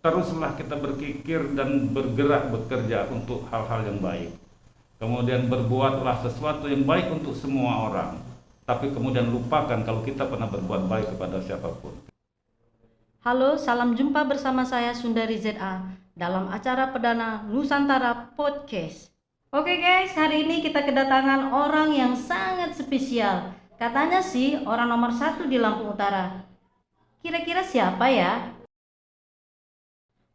teruslah kita berpikir dan bergerak bekerja untuk hal-hal yang baik. Kemudian berbuatlah sesuatu yang baik untuk semua orang. Tapi kemudian lupakan kalau kita pernah berbuat baik kepada siapapun. Halo, salam jumpa bersama saya Sundari ZA dalam acara perdana Nusantara Podcast. Oke guys, hari ini kita kedatangan orang yang sangat spesial. Katanya sih orang nomor satu di Lampung Utara. Kira-kira siapa ya?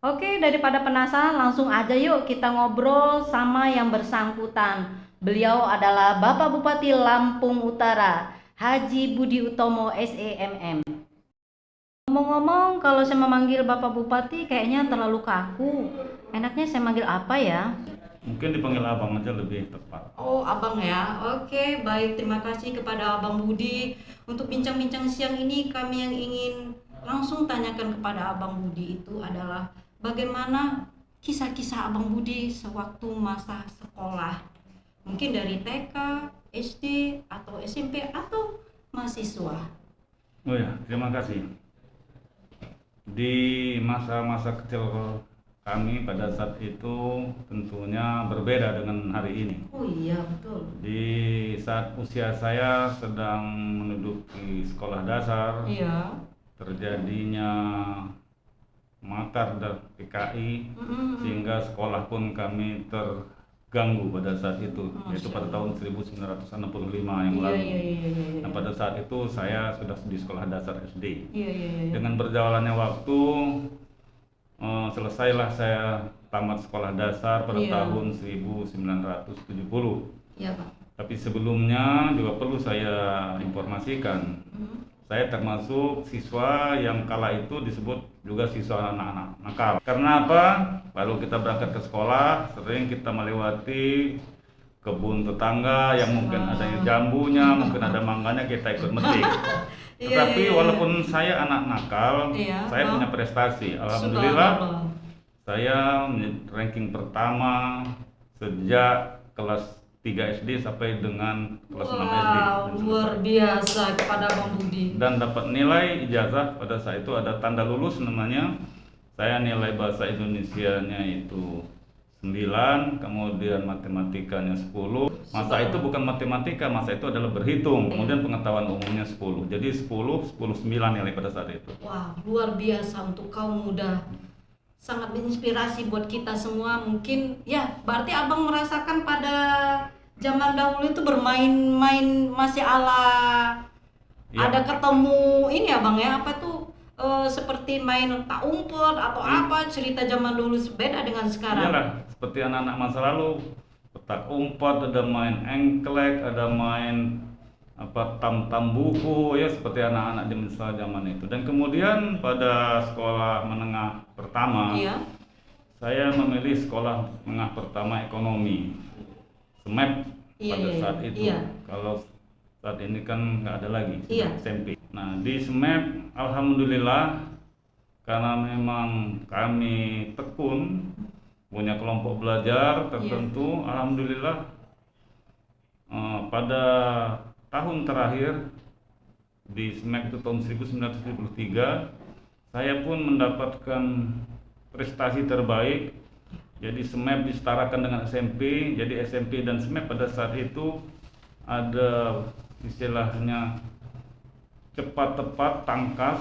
Oke, daripada penasaran langsung aja yuk kita ngobrol sama yang bersangkutan. Beliau adalah Bapak Bupati Lampung Utara, Haji Budi Utomo SEMM. Ngomong-ngomong, kalau saya memanggil Bapak Bupati kayaknya terlalu kaku. Enaknya saya manggil apa ya? Mungkin dipanggil abang aja lebih tepat. Oh, abang ya. Oke, baik. Terima kasih kepada Abang Budi. Untuk bincang-bincang siang ini kami yang ingin langsung tanyakan kepada Abang Budi itu adalah bagaimana kisah-kisah Abang Budi sewaktu masa sekolah. Mungkin dari TK, SD, atau SMP, atau mahasiswa. Oh ya, terima kasih. Di masa-masa kecil kami pada saat itu tentunya berbeda dengan hari ini. Oh iya, betul. Di saat usia saya sedang menduduki sekolah dasar, Iya. terjadinya makar dan PKI, sehingga sekolah pun kami terganggu pada saat itu, yaitu pada tahun 1965 yang lalu. Nah, pada saat itu saya sudah di sekolah dasar SD. Dengan berjalannya waktu, selesailah saya tamat sekolah dasar pada tahun 1970. Iya, Pak. Tapi sebelumnya juga perlu saya informasikan, saya termasuk siswa yang kala itu disebut juga siswa anak-anak nakal. Karena apa? Baru kita berangkat ke sekolah, sering kita melewati kebun tetangga yang mungkin ada jambunya, mungkin ada mangganya, kita ikut metik. Tetapi walaupun saya anak nakal, saya punya prestasi. Alhamdulillah, saya ranking pertama sejak kelas 3 SD sampai dengan kelas 6 SD. Luar biasa kepada Bang Budi. Dan dapat nilai ijazah pada saat itu, ada tanda lulus namanya. Saya nilai bahasa Indonesianya itu 9, kemudian matematikanya 10. Masa itu bukan matematika, masa itu adalah berhitung. Kemudian pengetahuan umumnya 10. Jadi 10, 9 nilai pada saat itu. Wah, luar biasa untuk kaum muda. Sangat menginspirasi buat kita semua. Mungkin ya, berarti Abang merasakan pada zaman dahulu itu bermain-main masih ala Ya. ada ketemu ini ya Bang ya, apa tuh seperti main tak umpet atau apa, cerita zaman dulu beda dengan sekarang. Iyalah, seperti anak-anak masa lalu, petak umpet, ada main engklek, ada main apa tam-tam buku, ya seperti anak-anak zaman itu. Dan kemudian pada sekolah menengah pertama, Iya. saya memilih sekolah menengah pertama ekonomi, SMEP pada saat itu. Kalau saat ini kan nggak ada lagi, SMP. Nah, di SMEP alhamdulillah, karena memang kami tekun punya kelompok belajar tertentu, alhamdulillah pada tahun terakhir di SMEP itu tahun 1973, saya pun mendapatkan prestasi terbaik. Jadi SMEP disetarakan dengan SMP, jadi SMP dan SMEP pada saat itu ada istilahnya cepat tepat tangkas.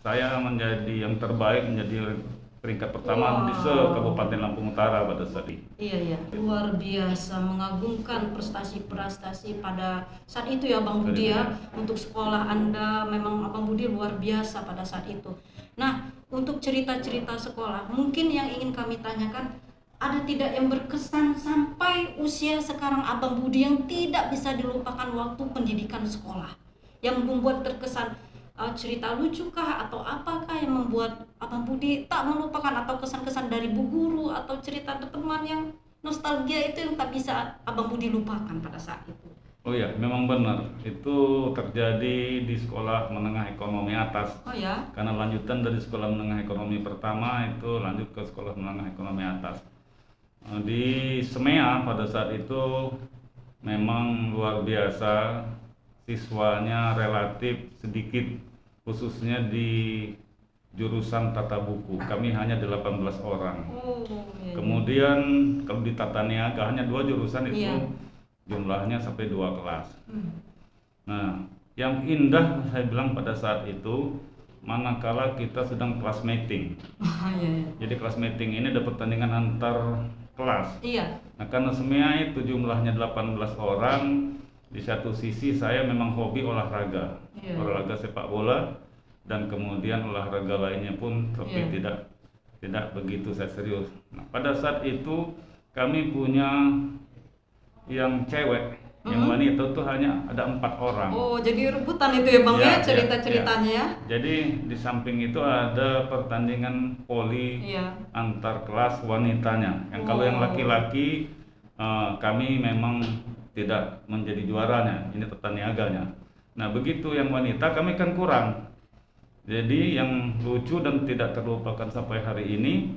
Saya menjadi yang terbaik, menjadi peringkat pertama di Kabupaten Lampung Utara pada saat itu. Iya, luar biasa, mengagumkan prestasi-prestasi pada saat itu ya Bang Budi ya. Untuk sekolah Anda memang Abang Budi luar biasa pada saat itu. Nah, untuk cerita-cerita sekolah, mungkin yang ingin kami tanyakan, ada tidak yang berkesan sampai usia sekarang Abang Budi yang tidak bisa dilupakan waktu pendidikan sekolah, yang membuat terkesan cerita lucukah atau apakah yang membuat Abang Budi tak melupakan, atau kesan-kesan dari bu guru atau cerita teman yang nostalgia itu yang tak bisa Abang Budi lupakan pada saat itu? Oh ya, memang benar. Itu terjadi di sekolah menengah ekonomi atas. Oh ya? Karena lanjutan dari sekolah menengah ekonomi pertama itu lanjut ke sekolah menengah ekonomi atas. Di SMEA pada saat itu memang luar biasa, siswanya relatif sedikit, khususnya di jurusan tata buku. Kami hanya 18 orang. Oh, iya. Kemudian kalau di tata niaga hanya 2 jurusan itu, Iya. jumlahnya sampai 2 kelas. Hmm. Nah, yang indah saya bilang pada saat itu, manakala kita sedang kelas meeting. Iya, iya. Jadi kelas meeting ini ada pertandingan antar kelas. Iya. Nah, karena semua itu jumlahnya 18 orang, di satu sisi saya memang hobi olahraga. Iya. Olahraga sepak bola, dan kemudian olahraga lainnya pun, tapi Iya. tidak begitu saya serius. Nah, pada saat itu kami punya yang cewek, yang wanita itu hanya ada 4 orang. Oh, jadi rebutan itu ya Bang ya, cerita-ceritanya ya. Jadi di samping itu ada pertandingan voli Iya. antar kelas wanitanya. Yang kalau yang laki-laki kami memang tidak menjadi juaranya, ini tata niaganya. Nah, begitu yang wanita kami kan kurang. Jadi yang lucu dan tidak terlupakan sampai hari ini,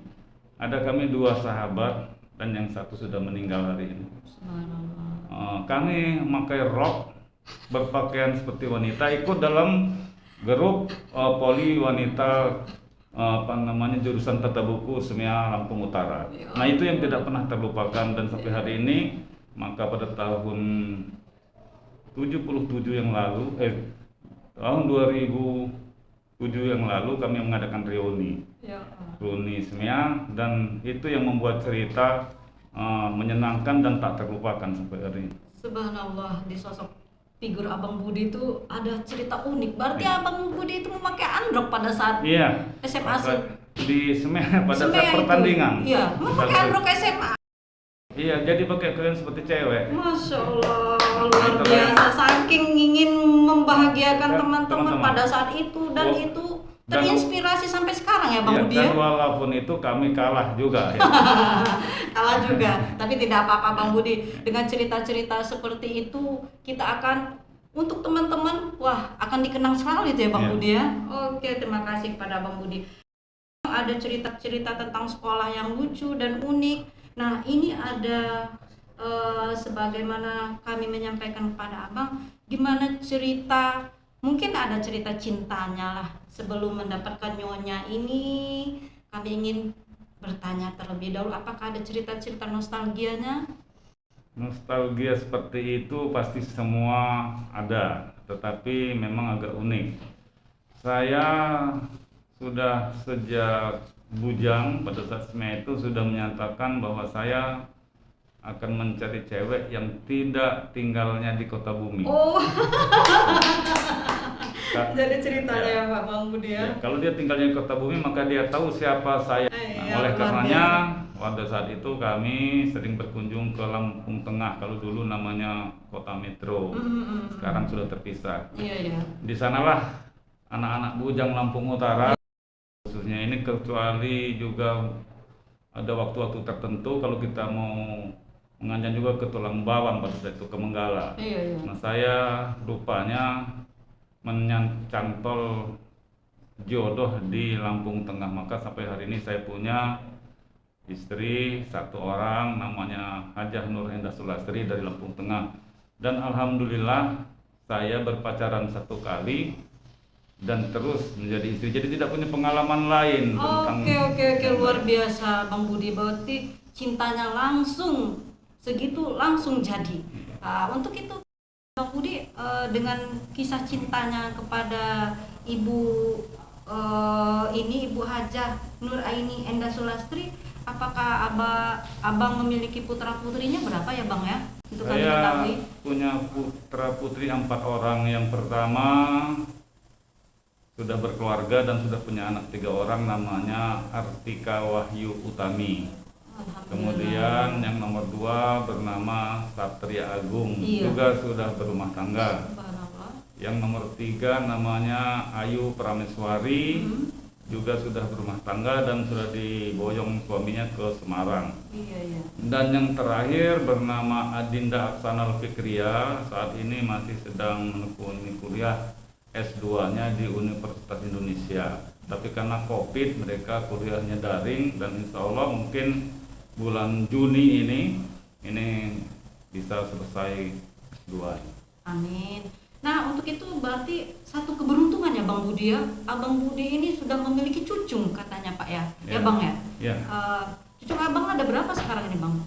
ada kami 2 sahabat dan yang satu sudah meninggal hari ini. Subhanallah. Kami memakai rok, berpakaian seperti wanita, ikut dalam grup poli wanita jurusan tata buku SMIA Lampung Utara. Nah, itu yang tidak pernah terlupakan, dan sampai hari ini. Maka pada tahun 77 yang lalu, tahun 2007 yang lalu kami mengadakan reuni SMIA, dan itu yang membuat cerita menyenangkan dan tak terlupakan sampai hari ini. Subhanallah, di sosok figur Abang Budi itu ada cerita unik. Berarti Abang Budi itu memakai androk pada saat SMA di SMIA pada saat itu. pertandingan. Iya, memakai androk SMA. Iya, jadi pakai kalian seperti cewek. Masya Allah, luar biasa. Saking ingin membahagiakan teman-teman pada saat itu, dan itu terinspirasi sampai sekarang ya Bang Budi ya. Dan walaupun itu kami kalah juga. Ya. Kalah juga, tapi tidak apa-apa Bang Budi. Dengan cerita-cerita seperti itu, kita akan untuk teman-teman, akan dikenang sekali itu ya Bang Budi ya. Oke, terima kasih kepada Bang Budi. Ada cerita-cerita tentang sekolah yang lucu dan unik. Nah, ini ada sebagaimana kami menyampaikan kepada Abang, gimana cerita, mungkin ada cerita cintanya lah. Sebelum mendapatkan nyonya ini, kami ingin bertanya terlebih dahulu, apakah ada cerita-cerita nostalgianya? Nostalgia seperti itu pasti semua ada, tetapi memang agak unik. Saya sudah sejak bujang pada saat SMIA itu sudah menyatakan bahwa saya akan mencari cewek yang tidak tinggalnya di kota bumi. Oh, jadi ceritanya ya Pak Bang Budi ya. Kalau dia tinggalnya di kota bumi, maka dia tahu siapa saya. Oleh karenanya pada saat itu kami sering berkunjung ke Lampung Tengah. Kalau dulu namanya Kota Metro, sekarang sudah terpisah. Iya. Di sanalah anak-anak bujang Lampung Utara, khususnya ini, kecuali juga ada waktu-waktu tertentu kalau kita mau mengajar juga ke Tulang Bawang, pada saat itu ke Menggala. Iya. Nah, saya rupanya mencantol jodoh di Lampung Tengah, maka sampai hari ini saya punya istri 1 orang, namanya Hajah Nur Hendah Sulastri dari Lampung Tengah, dan alhamdulillah saya berpacaran 1 kali dan terus menjadi istri, jadi tidak punya pengalaman lain tentang. Oke, luar biasa Bang Budi, berarti cintanya langsung segitu langsung jadi. Untuk itu Bang Budi, dengan kisah cintanya kepada Ibu Ibu Hajah Nur Aini Endah Sulastri, apakah Abang memiliki putra putrinya berapa ya Bang ya? Untuk kami ketahui. Saya punya putra putri 4 orang. Yang pertama sudah berkeluarga dan sudah punya anak 3 orang, namanya Artika Wahyu Utami. Kemudian yang nomor 2 bernama Satria Agung, juga sudah berumah tangga. Yang nomor 3 namanya Ayu Prameswari, juga sudah berumah tangga dan sudah diboyong suaminya ke Semarang. Dan yang terakhir bernama Adinda Aksanal Fikria, saat ini masih sedang menekuni kuliah S2-nya di Universitas Indonesia. Tapi karena COVID mereka kuliahnya daring, dan insya Allah mungkin bulan Juni ini bisa selesai S2. Amin. Nah, untuk itu berarti satu keberuntungan ya Bang Budi ya. Abang Budi ini sudah memiliki cucu katanya Pak ya. Ya, Ya. Bang ya. Ya. Cucu Abang ada berapa sekarang ini Bang?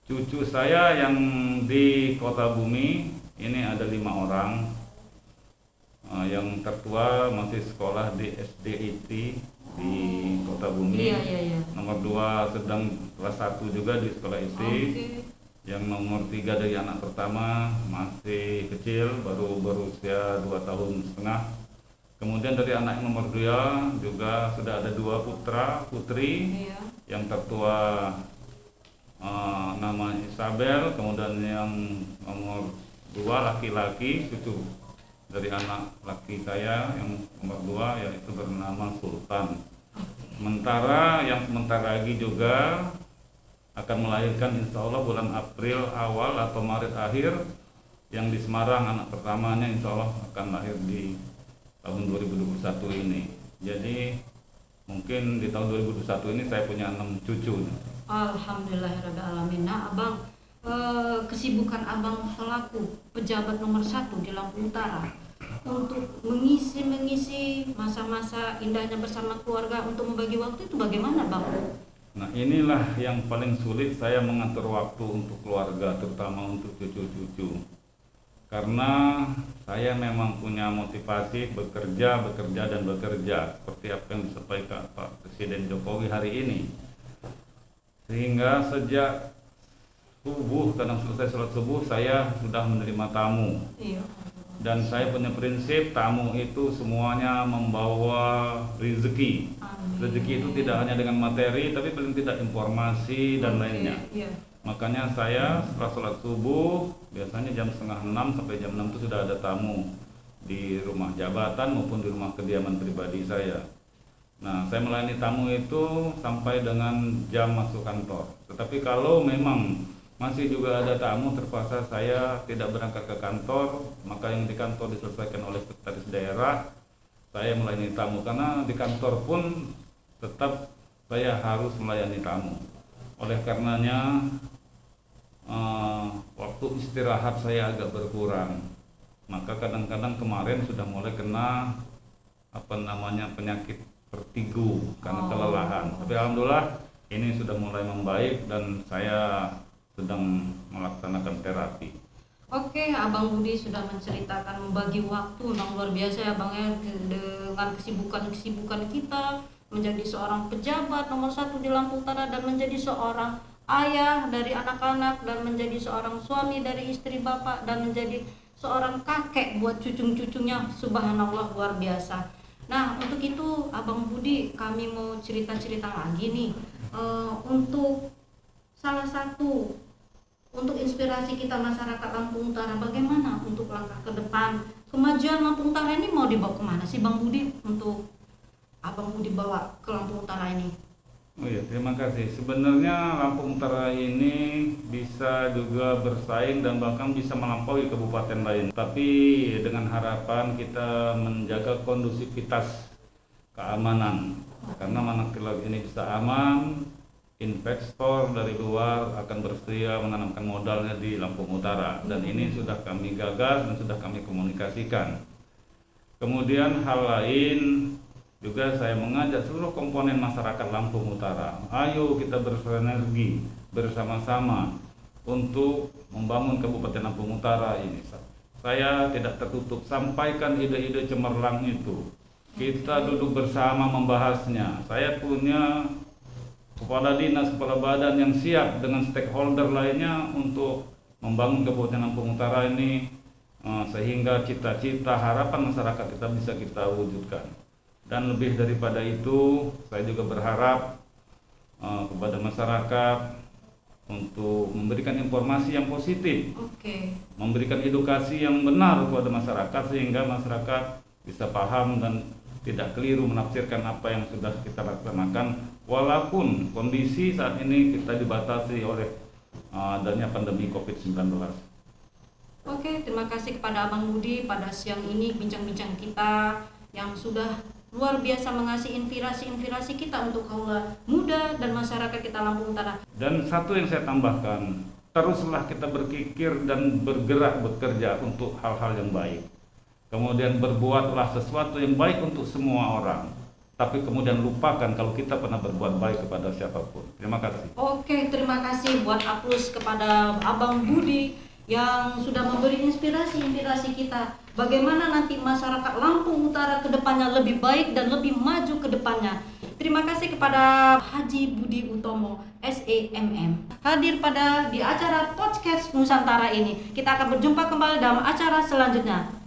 Cucu saya yang di Kota Bumi ini ada 5 orang. Yang tertua masih sekolah di SDIT di Kota Bumi. Iya. Nomor 2 sedang kelas 1 juga di sekolah IT. Oke. Yang nomor 3 dari anak pertama masih kecil, baru berusia 2 tahun setengah. Kemudian dari anak yang nomor 2 juga sudah ada 2 putra putri. Iya. Yang tertua nama Isabel, kemudian yang nomor 2 laki-laki, cucu dari anak laki saya yang nomor 2 yaitu bernama Sultan. Sementara yang sebentar lagi juga akan melahirkan insya Allah bulan April awal atau Maret akhir, yang di Semarang anak pertamanya insya Allah akan lahir di tahun 2021 ini. Jadi mungkin di tahun 2021 ini saya punya 6 cucu. Alhamdulillahirrahmanirrahim. Nah Abang, kesibukan Abang selaku pejabat nomor 1 di Lampung Utara untuk mengisi masa-masa indahnya bersama keluarga untuk membagi waktu itu bagaimana Bang? Nah inilah yang paling sulit, saya mengatur waktu untuk keluarga, terutama untuk cucu-cucu. Karena saya memang punya motivasi bekerja, seperti apa yang disampaikan Pak Presiden Jokowi hari ini. Sehingga sejak subuh, kadang selesai sholat subuh, saya sudah menerima tamu. Iya. Dan saya punya prinsip, tamu itu semuanya membawa rezeki. Amin. Rezeki itu tidak hanya dengan materi, tapi paling tidak informasi dan lainnya. Iya. Makanya saya setelah sholat subuh, biasanya jam 5:30 sampai jam 6 itu sudah ada tamu di rumah jabatan maupun di rumah kediaman pribadi saya. Nah, saya melayani tamu itu sampai dengan jam masuk kantor. Tetapi kalau memang masih juga ada tamu, terpaksa saya tidak berangkat ke kantor, maka yang di kantor diselesaikan oleh sekretaris daerah. Saya melayani tamu karena di kantor pun tetap saya harus melayani tamu. Oleh karenanya waktu istirahat saya agak berkurang. Maka kadang-kadang kemarin sudah mulai kena penyakit vertigo karena kelelahan. Tapi alhamdulillah ini sudah mulai membaik dan saya sedang melaksanakan terapi. Oke, Abang Budi sudah menceritakan membagi waktu yang luar biasa ya Bang ya, dengan kesibukan kita menjadi seorang pejabat nomor 1 di Lampung Utara dan menjadi seorang ayah dari anak-anak dan menjadi seorang suami dari istri bapak dan menjadi seorang kakek buat cucu-cucunya. Subhanallah, luar biasa. Nah, untuk itu Abang Budi, kami mau cerita-cerita lagi nih, untuk salah satu untuk inspirasi kita masyarakat Lampung Utara, bagaimana untuk langkah ke depan kemajuan Lampung Utara ini mau dibawa kemana sih Bang Budi, untuk Abang Budi bawa ke Lampung Utara ini? Oh iya, terima kasih. Sebenarnya Lampung Utara ini bisa juga bersaing dan bahkan bisa melampaui kabupaten lain. Tapi dengan harapan kita menjaga kondusivitas keamanan. Karena manakala ini bisa aman, investor dari luar akan bersedia menanamkan modalnya di Lampung Utara. Dan ini sudah kami gagas dan sudah kami komunikasikan. Kemudian hal lain, juga saya mengajak seluruh komponen masyarakat Lampung Utara, ayo kita bersinergi bersama-sama untuk membangun Kabupaten Lampung Utara ini. Saya tidak tertutup, sampaikan ide-ide cemerlang itu. Kita duduk bersama membahasnya. Saya punya kepala dinas, kepala badan yang siap dengan stakeholder lainnya untuk membangun Kabupaten Lampung Utara ini, sehingga cita-cita harapan masyarakat kita bisa kita wujudkan. Dan lebih daripada itu, saya juga berharap kepada masyarakat untuk memberikan informasi yang positif, memberikan edukasi yang benar kepada masyarakat sehingga masyarakat bisa paham dan tidak keliru menafsirkan apa yang sudah kita laksanakan, walaupun kondisi saat ini kita dibatasi oleh adanya pandemi COVID-19. Oke, terima kasih kepada Abang Budi pada siang ini bincang-bincang kita yang sudah luar biasa mengasih inspirasi kita untuk kaula muda dan masyarakat kita Lampung Utara. Dan satu yang saya tambahkan, teruslah kita berpikir dan bergerak bekerja untuk hal-hal yang baik. Kemudian berbuatlah sesuatu yang baik untuk semua orang. Tapi kemudian lupakan kalau kita pernah berbuat baik kepada siapapun. Terima kasih. Oke, terima kasih buat aplaus kepada Abang Budi yang sudah memberi inspirasi kita. Bagaimana nanti masyarakat Lampung Utara ke depannya lebih baik dan lebih maju ke depannya. Terima kasih kepada Haji Budi Utomo, SEMM. Hadir di acara podcast Nusantara ini. Kita akan berjumpa kembali dalam acara selanjutnya.